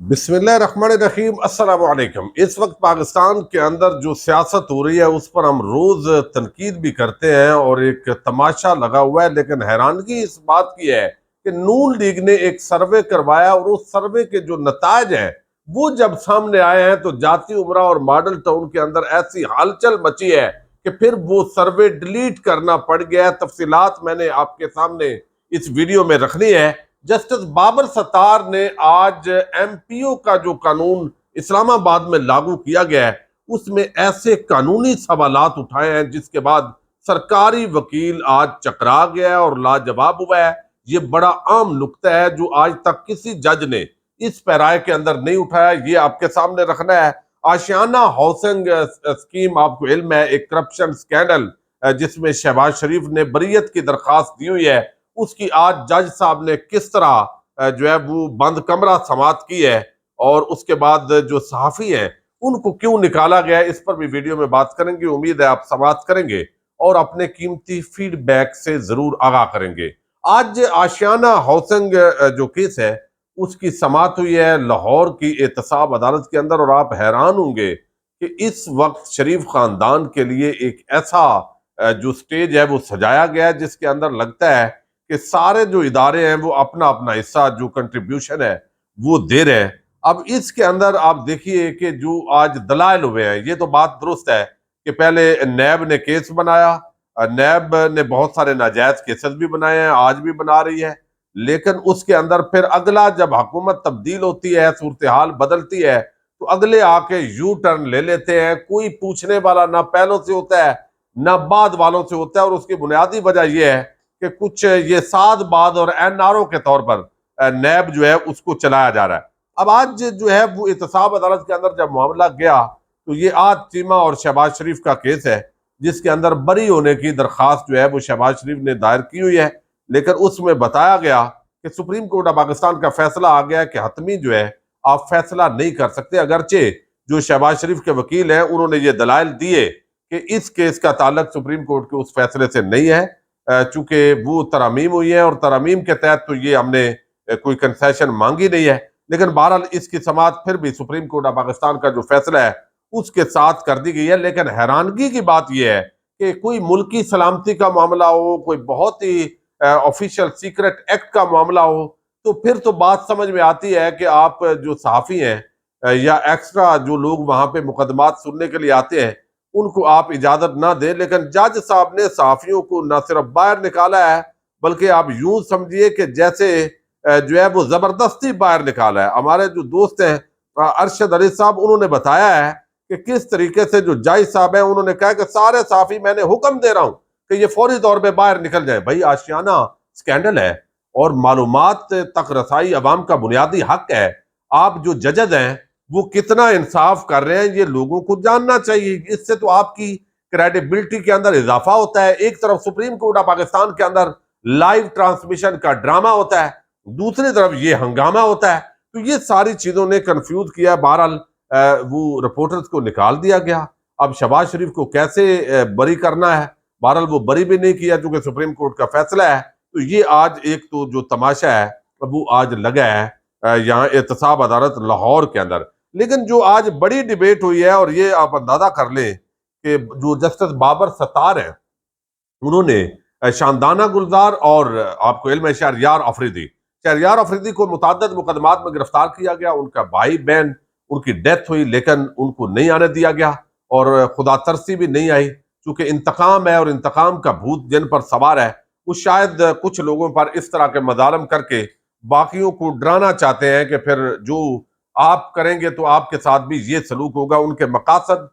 بسم اللہ الرحمن الرحیم۔ السلام علیکم۔ اس وقت پاکستان کے اندر جو سیاست ہو رہی ہے اس پر ہم روز تنقید بھی کرتے ہیں اور ایک تماشا لگا ہوا ہے، لیکن حیرانگی اس بات کی ہے کہ نون لیگ نے ایک سروے کروایا اور اس سروے کے جو نتائج ہیں وہ جب سامنے آئے ہیں تو جاتی امرا اور ماڈل ٹاؤن کے اندر ایسی ہلچل مچی ہے کہ پھر وہ سروے ڈیلیٹ کرنا پڑ گیا ہے۔ تفصیلات میں نے آپ کے سامنے اس ویڈیو میں رکھنی ہے۔ جسٹس بابر ستار نے آج ایم پی او کا جو قانون اسلام آباد میں لاگو کیا گیا ہے اس میں ایسے قانونی سوالات اٹھائے ہیں جس کے بعد سرکاری وکیل آج چکرا گیا ہے اور لاجواب ہوا ہے۔ یہ بڑا عام نکتہ ہے جو آج تک کسی جج نے اس پیرائے کے اندر نہیں اٹھایا، یہ آپ کے سامنے رکھنا ہے۔ آشیانہ ہاؤسنگ اسکیم، آپ کو علم ہے، ایک کرپشن سکینڈل جس میں شہباز شریف نے بریت کی درخواست دی ہوئی ہے، اس کی آج جج صاحب نے کس طرح جو ہے وہ بند کمرہ سماعت کی ہے، اور اس کے بعد جو صحافی ہیں ان کو کیوں نکالا گیا ہے، اس پر بھی ویڈیو میں بات کریں گے۔ امید ہے آپ سماعت کریں گے اور اپنے قیمتی فیڈ بیک سے ضرور آگاہ کریں گے۔ آج آشیانہ ہاؤسنگ جو کیس ہے اس کی سماعت ہوئی ہے لاہور کی احتساب عدالت کے اندر، اور آپ حیران ہوں گے کہ اس وقت شریف خاندان کے لیے ایک ایسا جو سٹیج ہے وہ سجایا گیا ہے جس کے اندر لگتا ہے کہ سارے جو ادارے ہیں وہ اپنا اپنا حصہ جو کنٹریبیوشن ہے وہ دے رہے ہیں۔ اب اس کے اندر آپ دیکھیے کہ جو آج دلائل ہوئے ہیں، یہ تو بات درست ہے کہ پہلے نیب نے کیس بنایا، نیب نے بہت سارے ناجائز کیسز بھی بنائے ہیں، آج بھی بنا رہی ہے، لیکن اس کے اندر پھر اگلا جب حکومت تبدیل ہوتی ہے، صورتحال بدلتی ہے، تو اگلے آ کے یو ٹرن لے لیتے ہیں۔ کوئی پوچھنے والا نہ پہلوں سے ہوتا ہے نہ بعد والوں سے ہوتا ہے، اور اس کی بنیادی وجہ یہ ہے کہ کچھ یہ ساد باد اور این آر او کے طور پر نیب جو ہے اس کو چلایا جا رہا ہے۔ اب آج جو ہے وہ احتساب عدالت کے اندر جب معاملہ گیا تو یہ آج چیمہ اور شہباز شریف کا کیس ہے جس کے اندر بری ہونے کی درخواست جو ہے وہ شہباز شریف نے دائر کی ہوئی ہے، لیکن اس میں بتایا گیا کہ سپریم کورٹ آف پاکستان کا فیصلہ آ گیا کہ حتمی جو ہے آپ فیصلہ نہیں کر سکتے، اگرچہ جو شہباز شریف کے وکیل ہیں انہوں نے یہ دلائل دیے کہ اس کیس کا تعلق سپریم کورٹ کے اس فیصلے سے نہیں ہے، چونکہ وہ ترامیم ہوئی ہیں اور ترامیم کے تحت تو یہ ہم نے کوئی کنسیشن مانگی نہیں ہے، لیکن بہرحال اس کی سماعت پھر بھی سپریم کورٹ آف پاکستان کا جو فیصلہ ہے اس کے ساتھ کر دی گئی ہے۔ لیکن حیرانگی کی بات یہ ہے کہ کوئی ملکی سلامتی کا معاملہ ہو، کوئی بہت ہی آفیشل سیکرٹ ایکٹ کا معاملہ ہو، تو پھر تو بات سمجھ میں آتی ہے کہ آپ جو صحافی ہیں یا ایکسٹرا جو لوگ وہاں پہ مقدمات سننے کے لیے آتے ہیں ان کو آپ اجازت نہ دیں، لیکن جج صاحب نے صحافیوں کو نہ صرف باہر نکالا ہے بلکہ آپ یوں سمجھیے کہ جیسے جو ہے وہ زبردستی باہر نکالا ہے۔ ہمارے جو دوست ہیں ارشد علی صاحب، انہوں نے بتایا ہے کہ کس طریقے سے جو جج صاحب ہیں انہوں نے کہا کہ سارے صحافی میں نے حکم دے رہا ہوں کہ یہ فوری طور پہ باہر نکل جائیں۔ بھائی آشیانہ سکینڈل ہے اور معلومات تک رسائی عوام کا بنیادی حق ہے، آپ جو ججز ہیں وہ کتنا انصاف کر رہے ہیں یہ لوگوں کو جاننا چاہیے، اس سے تو آپ کی کریڈیبلٹی کے اندر اضافہ ہوتا ہے۔ ایک طرف سپریم کورٹ آف پاکستان کے اندر لائیو ٹرانسمیشن کا ڈرامہ ہوتا ہے، دوسری طرف یہ ہنگامہ ہوتا ہے، تو یہ ساری چیزوں نے کنفیوز کیا۔ بہرحال وہ رپورٹرز کو نکال دیا گیا، اب شہباز شریف کو کیسے بری کرنا ہے، بہرحال وہ بری بھی نہیں کیا چونکہ سپریم کورٹ کا فیصلہ ہے۔ تو یہ آج ایک تو جو تماشا ہے وہ آج لگا ہے یہاں احتساب عدالت لاہور کے اندر۔ لیکن جو آج بڑی ڈیبیٹ ہوئی ہے، اور یہ آپ اندازہ کر لیں کہ جو جسٹس بابر ستار ہیں انہوں نے شاندانہ گلزار اور آپ کو علم ہے شہریار افریدی کو متعدد مقدمات میں گرفتار کیا گیا، ان کا بھائی بہن ان کی ڈیتھ ہوئی لیکن ان کو نہیں آنے دیا گیا، اور خدا ترسی بھی نہیں آئی، چونکہ انتقام ہے اور انتقام کا بھوت جن پر سوار ہے وہ شاید کچھ لوگوں پر اس طرح کے مظالم کر کے باقیوں کو ڈرانا چاہتے ہیں کہ پھر جو آپ کریں گے تو آپ کے ساتھ بھی یہ سلوک ہوگا۔ ان کے مقاصد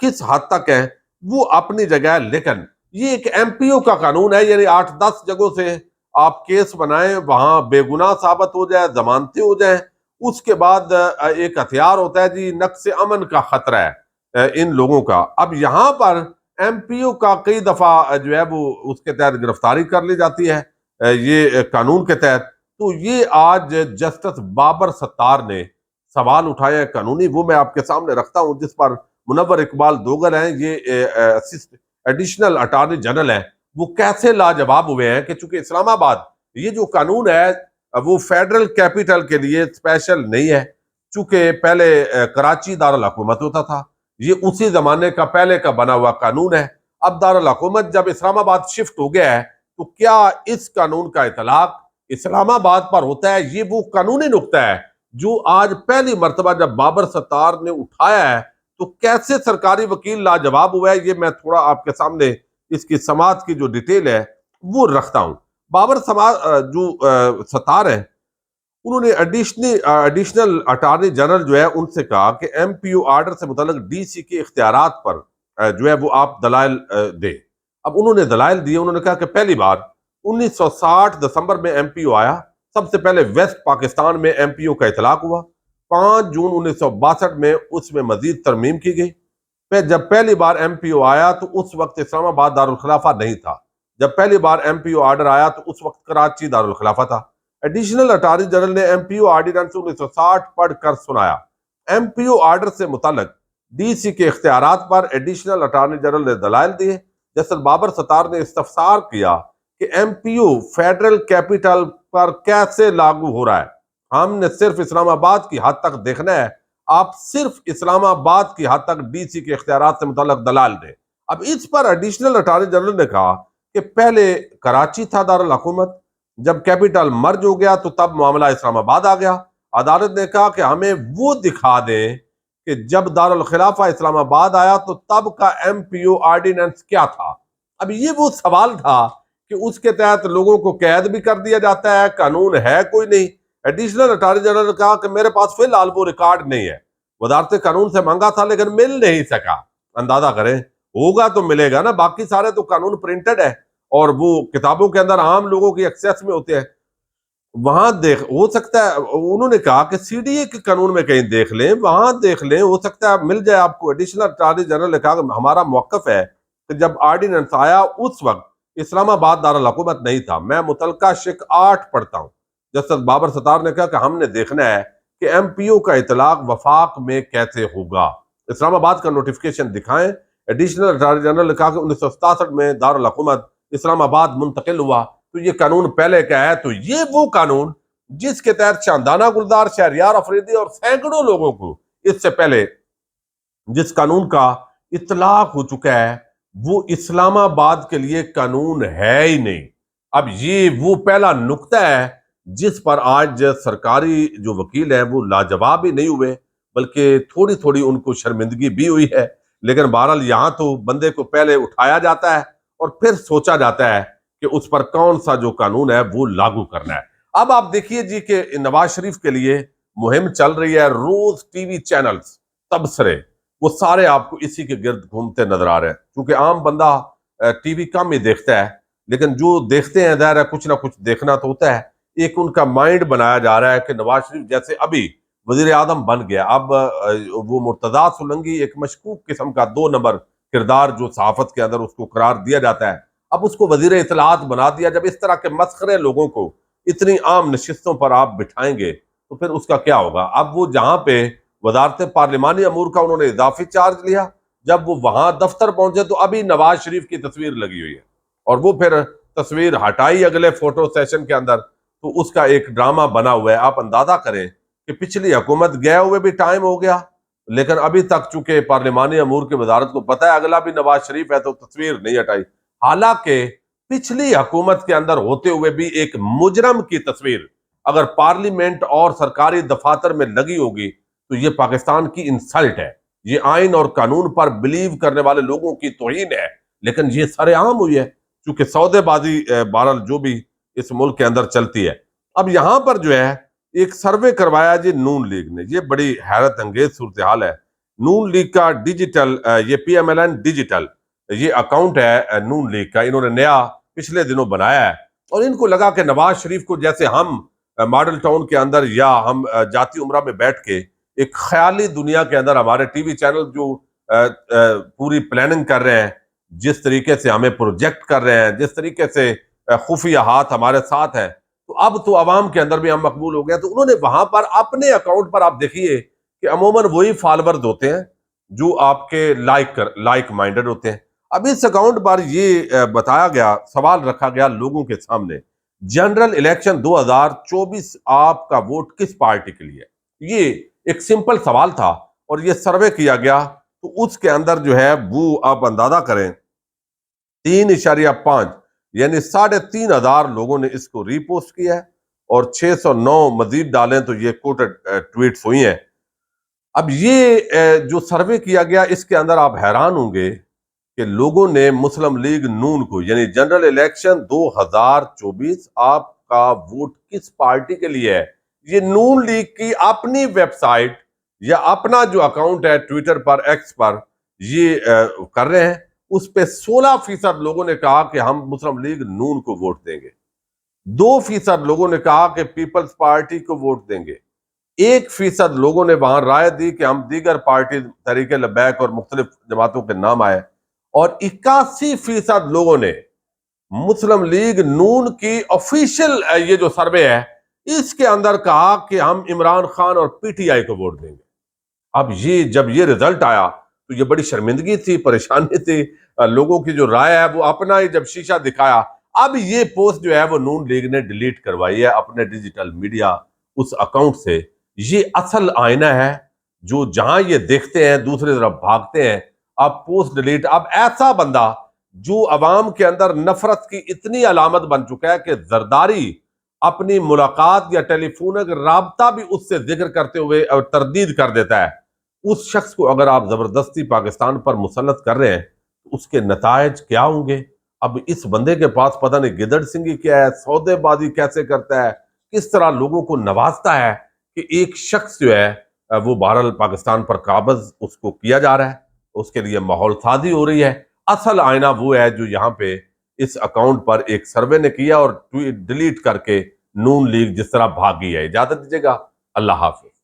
کس حد تک ہیں وہ اپنی جگہ ہے، لیکن یہ ایک ایم پی او کا قانون ہے، یعنی 8-10 جگہوں سے آپ کیس بنائیں، وہاں بے گناہ ثابت ہو جائے، ضمانتیں ہو جائیں، اس کے بعد ایک ہتھیار ہوتا ہے جی نقص امن کا خطرہ ہے ان لوگوں کا۔ اب یہاں پر ایم پی او کا کئی دفعہ جو ہے وہ اس کے تحت گرفتاری کر لی جاتی ہے یہ قانون کے تحت۔ تو یہ آج جسٹس بابر ستار نے سوال اٹھایا ہے قانونی، وہ میں آپ کے سامنے رکھتا ہوں، جس پر منور اقبال دوگل ہیں، یہ ایڈیشنل اٹارنی جنرل ہیں، وہ کیسے لاجواب ہوئے ہیں کہ چونکہ اسلام آباد یہ جو قانون ہے وہ فیڈرل کیپٹل کے لیے اسپیشل نہیں ہے، چونکہ پہلے کراچی دارالحکومت ہوتا تھا، یہ اسی زمانے کا پہلے کا بنا ہوا قانون ہے۔ اب دارالحکومت جب اسلام آباد شفٹ ہو گیا ہے تو کیا اس قانون کا اطلاق اسلام آباد پر ہوتا ہے؟ یہ وہ قانونی نقطہ ہے جو آج پہلی مرتبہ جب بابر ستار نے اٹھایا ہے تو کیسے سرکاری وکیل لاجواب ہوا ہے، یہ میں تھوڑا آپ کے سامنے اس کی سماعت کی جو ڈیٹیل ہے وہ رکھتا ہوں۔ بابر ستار ہے، انہوں نے ایڈیشنل اٹارنی جنرل جو ہے ان سے کہا کہ ایم پی او آرڈر سے متعلق ڈی سی کے اختیارات پر جو ہے وہ آپ دلائل دیں۔ اب انہوں نے دلائل دیے، انہوں نے کہا کہ پہلی بار 1960 دسمبر میں ایم پی او آیا، سب سے پہلے ویسٹ پاکستان میں ایم پی او کا اطلاق ہوا، 5 جون 1962 میں اس میں مزید ترمیم کی گئی۔ پھر جب پہلی بار ایم پی او آیا تو اس وقت اسلام آباد دارالخلافہ نہیں تھا، جب پہلی بار ایم پی او آرڈر آیا تو اس وقت کراچی دارالخلافہ تھا۔ ایڈیشنل اٹارنی جنرل نے ایم پی او آرڈیننس 1960 پڑھ کر سنایا۔ ایم پی او آرڈر سے متعلق ڈی سی کے اختیارات پر ایڈیشنل اٹارنی جنرل نے دلائل دیے۔ جسٹس بابر ستار نے استفسار کیا کہ ایم پی او فیڈرل کیپٹل پر کیسے لاگو ہو رہا ہے؟ ہم نے صرف اسلام آباد کی حد تک دیکھنا ہے، آپ صرف اسلام آباد کی حد تک ڈی سی کے اختیارات سے متعلق دلائل دیں۔ اب اس پر ایڈیشنل اٹارنی جنرل نے کہا کہ پہلے کراچی تھا دارالحکومت، جب کیپٹل مرج ہو گیا تو تب معاملہ اسلام آباد آ گیا۔ عدالت نے کہا کہ ہمیں وہ دکھا دیں کہ جب دارالخلافہ اسلام آباد آیا تو تب کا ایم پی او آرڈیننس کیا تھا۔ اب یہ وہ سوال تھا کہ اس کے تحت لوگوں کو قید بھی کر دیا جاتا ہے، قانون ہے کوئی نہیں۔ ایڈیشنل اٹارنی جنرل نے کہا کہ میرے پاس فی الحال وہ ریکارڈ نہیں ہے، وزارت قانون سے مانگا تھا لیکن مل نہیں سکا۔ اندازہ کریں، ہوگا تو ملے گا نا، باقی سارے تو قانون پرنٹڈ ہے اور وہ کتابوں کے اندر عام لوگوں کی ایکسیس میں ہوتے ہیں، وہاں ہو سکتا ہے۔ انہوں نے کہا کہ سی ڈی اے کے قانون میں کہیں دیکھ لیں، وہاں دیکھ لیں، ہو سکتا ہے مل جائے آپ کو۔ ایڈیشنل اٹارنی جنرل نے کہا کہ ہمارا موقف ہے کہ جب آرڈیننس آیا اس وقت اسلام آباد دارالحکومت نہیں تھا۔ میں متعلقہ شق 8 پڑھتا ہوں۔ جسٹس بابر ستار نے کہا کہ ہم نے دیکھنا ہے کہ ایم پی او کا اطلاق وفاق میں کیسے ہوگا، اسلام آباد کا نوٹیفکیشن دکھائیں۔ ایڈیشنل اٹارنی جنرل نے کہا کہ 1967 میں دارالحکومت اسلام آباد منتقل ہوا تو یہ قانون پہلے کا ہے، تو یہ وہ قانون جس کے تحت چاندانہ گلدار، شہریار افریدی اور سینکڑوں لوگوں کو اس سے پہلے جس قانون کا اطلاق ہو چکا ہے وہ اسلام آباد کے لیے قانون ہے ہی نہیں۔ اب یہ وہ پہلا نقطہ ہے جس پر آج سرکاری جو وکیل ہیں وہ لاجواب ہی نہیں ہوئے، بلکہ تھوڑی تھوڑی ان کو شرمندگی بھی ہوئی ہے۔ لیکن بہرحال یہاں تو بندے کو پہلے اٹھایا جاتا ہے اور پھر سوچا جاتا ہے کہ اس پر کون سا جو قانون ہے وہ لاگو کرنا ہے۔ اب آپ دیکھیے جی کہ نواز شریف کے لیے مہم چل رہی ہے، روز ٹی وی چینلز، تبصرے، وہ سارے آپ کو اسی کے گرد گھومتے نظر آ رہے ہیں، کیونکہ عام بندہ ٹی وی کم ہی دیکھتا ہے، لیکن جو دیکھتے ہیں ظاہر ہے کچھ نہ کچھ دیکھنا تو ہوتا ہے۔ ایک ان کا مائنڈ بنایا جا رہا ہے کہ نواز شریف جیسے ابھی وزیر اعظم بن گیا، اب وہ مرتضیٰ سولنگی ایک مشکوک قسم کا 2 نمبر کردار جو صحافت کے اندر اس کو قرار دیا جاتا ہے، اب اس کو وزیر اطلاعات بنا دیا۔ جب اس طرح کے مسخرے لوگوں کو اتنی عام نشستوں پر آپ بٹھائیں گے تو پھر اس کا کیا ہوگا؟ اب وہ جہاں پہ وزارت پارلیمانی امور کا انہوں نے اضافی چارج لیا، جب وہ وہاں دفتر پہنچے تو ابھی نواز شریف کی تصویر لگی ہوئی ہے، اور وہ پھر تصویر ہٹائی اگلے فوٹو سیشن کے اندر، تو اس کا ایک ڈرامہ بنا ہوا ہے۔ آپ اندازہ کریں کہ پچھلی حکومت گئے ہوئے بھی ٹائم ہو گیا، لیکن ابھی تک چونکہ پارلیمانی امور کی وزارت کو پتہ ہے اگلا بھی نواز شریف ہے تو تصویر نہیں ہٹائی، حالانکہ پچھلی حکومت کے اندر ہوتے ہوئے بھی ایک مجرم کی تصویر اگر پارلیمنٹ اور سرکاری دفاتر میں لگی ہوگی تو یہ پاکستان کی انسلٹ ہے، یہ آئین اور قانون پر بلیو کرنے والے لوگوں کی توہین ہے۔ لیکن یہ سر عام ہوئی ہے چونکہ سودے بازی بہرحال جو بھی اس ملک کے اندر چلتی ہے۔ اب یہاں پر جو ہے ایک سروے کروایا جی نون لیگ نے، یہ بڑی حیرت انگیز صورتحال ہے۔ نون لیگ کا ڈیجیٹل، یہ P M L N digital یہ اکاؤنٹ ہے نون لیگ کا، انہوں نے نیا پچھلے دنوں بنایا ہے، اور ان کو لگا کہ نواز شریف کو جیسے ہم ماڈل ٹاؤن کے اندر یا ہم جاتی عمرہ میں بیٹھ کے ایک خیالی دنیا کے اندر ہمارے ٹی وی چینل جو پوری پلاننگ کر رہے ہیں، جس طریقے سے ہمیں پروجیکٹ کر رہے ہیں، جس طریقے سے خفیہ ہاتھ ہمارے ساتھ ہے، تو اب تو عوام کے اندر بھی ہم مقبول ہو گئے۔ تو انہوں نے وہاں پر اپنے اکاؤنٹ پر آپ دیکھیے کہ عموماً وہی فالورز ہوتے ہیں جو آپ کے لائک مائنڈڈ ہوتے ہیں۔ اب اس اکاؤنٹ پر یہ بتایا گیا، سوال رکھا گیا لوگوں کے سامنے، جنرل الیکشن 2024 آپ کا ووٹ کس پارٹی کے لیے؟ یہ ایک سمپل سوال تھا اور یہ سروے کیا گیا تو اس کے اندر جو ہے وہ آپ اندازہ کریں 3.5 یعنی 3,500 لوگوں نے اس کو ری پوسٹ کیا ہے اور 609 مزید ڈالیں تو یہ کوٹڈ ٹویٹس ہوئی ہیں۔ اب یہ جو سروے کیا گیا اس کے اندر آپ حیران ہوں گے کہ لوگوں نے مسلم لیگ نون کو یعنی جنرل الیکشن 2024 آپ کا ووٹ کس پارٹی کے لیے ہے، یہ نون لیگ کی اپنی ویب سائٹ یا اپنا جو اکاؤنٹ ہے ٹویٹر پر ایکس پر یہ کر رہے ہیں۔ اس پہ 16% لوگوں نے کہا کہ ہم مسلم لیگ نون کو ووٹ دیں گے، 2% لوگوں نے کہا کہ پیپلز پارٹی کو ووٹ دیں گے، 1% لوگوں نے وہاں رائے دی کہ ہم دیگر پارٹی تحریک لبیک اور مختلف جماعتوں کے نام آئے، اور 81% لوگوں نے مسلم لیگ نون کی آفیشیل یہ جو سروے ہے اس کے اندر کہا کہ ہم عمران خان اور پی ٹی آئی کو ووٹ دیں گے۔ اب جب یہ رزلٹ آیا تو یہ بڑی شرمندگی تھی، پریشانی تھی، لوگوں کی جو رائے ہے وہ اپنا ہی جب شیشہ دکھایا۔ اب یہ پوسٹ جو ہے وہ نون لیگ نے ڈیلیٹ کروائی ہے اپنے ڈیجیٹل میڈیا اس اکاؤنٹ سے۔ یہ اصل آئینہ ہے، جو جہاں یہ دیکھتے ہیں دوسری طرف بھاگتے ہیں۔ اب پوسٹ ڈیلیٹ، اب ایسا بندہ جو عوام کے اندر نفرت کی اتنی علامت بن چکا ہے کہ زرداری اپنی ملاقات یا ٹیلی فون رابطہ بھی اس سے ذکر کرتے ہوئے اور تردید کر دیتا ہے، اس شخص کو اگر آپ زبردستی پاکستان پر مسلط کر رہے ہیں تو اس کے نتائج کیا ہوں گے؟ اب اس بندے کے پاس پتہ نہیں گدڑ سنگھی کیا ہے، سودے بازی کیسے کرتا ہے، کس طرح لوگوں کو نوازتا ہے کہ ایک شخص جو ہے وہ بہرحال پاکستان پر قابض اس کو کیا جا رہا ہے، اس کے لیے ماحول سازی ہو رہی ہے۔ اصل آئینہ وہ ہے جو یہاں پہ اس اکاؤنٹ پر ایک سروے نے کیا اور ڈیلیٹ کر کے نون لیگ جس طرح بھاگی ہے۔ اجازت دیجیے گا، اللہ حافظ۔